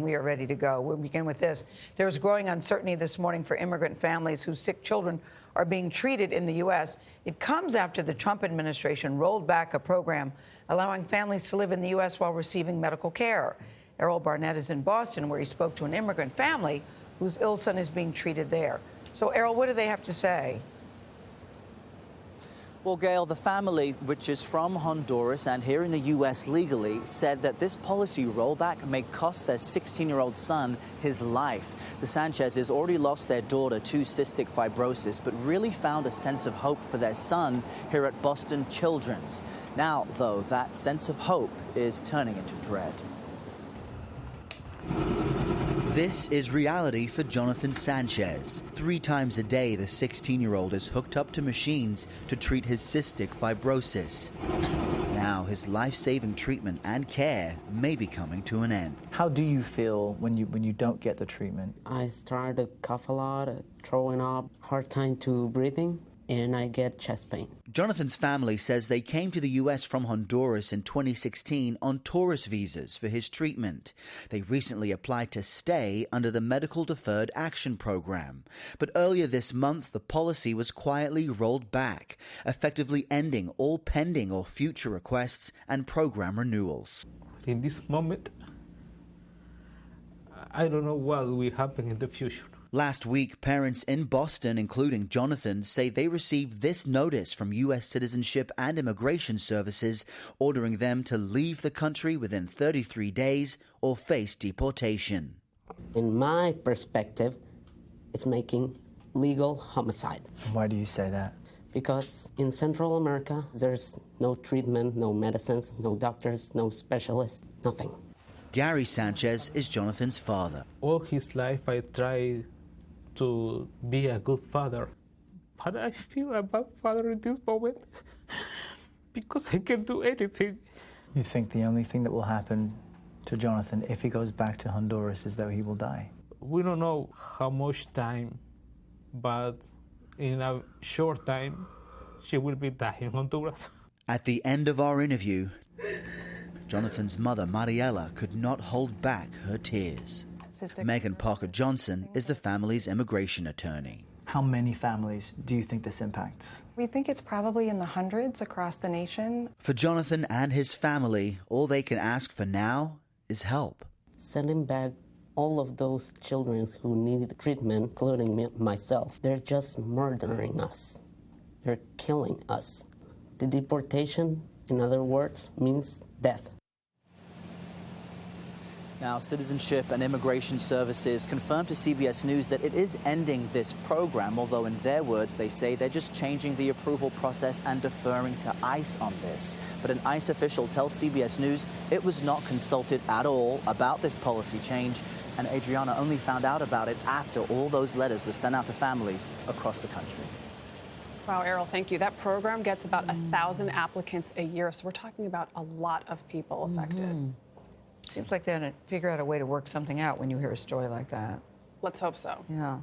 We are ready to go. We'll begin with this. There is growing uncertainty this morning for immigrant families whose sick children are being treated in the U.S. It comes after the Trump administration rolled back a program allowing families to live in the U.S. while receiving medical care. Errol Barnett is in Boston, where he spoke to an immigrant family whose ill son is being treated there. So, Errol, what do they have to say? Well, Gayle, the family, which is from Honduras and here in the U.S. legally, said that this policy rollback may cost their 16-year-old son his life. The Sanchez's already lost their daughter to cystic fibrosis, but really found a sense of hope for their son here at Boston Children's. Now, though, that sense of hope is turning into dread. This is reality for Jonathan Sanchez. 3 times a day, the 16-year-old is hooked up to machines to treat his cystic fibrosis. Now, his life-saving treatment and care may be coming to an end. How do you feel when you don't get the treatment? I start to cough a lot, throwing up, hard time to breathing, and I get chest pain. Jonathan's family says they came to the U.S. from Honduras in 2016 on tourist visas for his treatment. They recently applied to stay under the Medical Deferred Action program. But earlier this month, the policy was quietly rolled back, effectively ending all pending or future requests and program renewals. In this moment, I don't know what will happen in the future. Last week, parents in Boston, including Jonathan, say they received this notice from U.S. Citizenship and Immigration Services ordering them to leave the country within 33 days or face deportation. In my perspective, it's making legal homicide. Why do you say that? Because in Central America, there's no treatment, no medicines, no doctors, no specialists, nothing. Gary Sanchez is Jonathan's father. All his life I tried to be a good father, but I feel a bad father in this moment because I can't do anything. You think the only thing that will happen to Jonathan if he goes back to Honduras is that he will die? We don't know how much time, but in a short time, she will be dying in Honduras. At the end of our interview, Jonathan's mother, Mariela, could not hold back her tears. Megan Parker Johnson is the family's immigration attorney. How many families do you think this impacts? We think it's probably in the hundreds across the nation. For Jonathan and his family, all they can ask for now is help. Sending back all of those children who need treatment, including myself, they're just murdering us. They're killing us. The deportation, in other words, means death. Now, Citizenship and Immigration Services confirmed to CBS News that it is ending this program, although in their words, they say they're just changing the approval process and deferring to ICE on this. But an ICE official tells CBS News it was not consulted at all about this policy change, and Adriana only found out about it after all those letters were sent out to families across the country. Wow, Errol, thank you. That program gets about 1,000 applicants a year, so we're talking about a lot of people affected. Seems like they're going to figure out a way to work something out when you hear a story like that. Let's hope so. Yeah.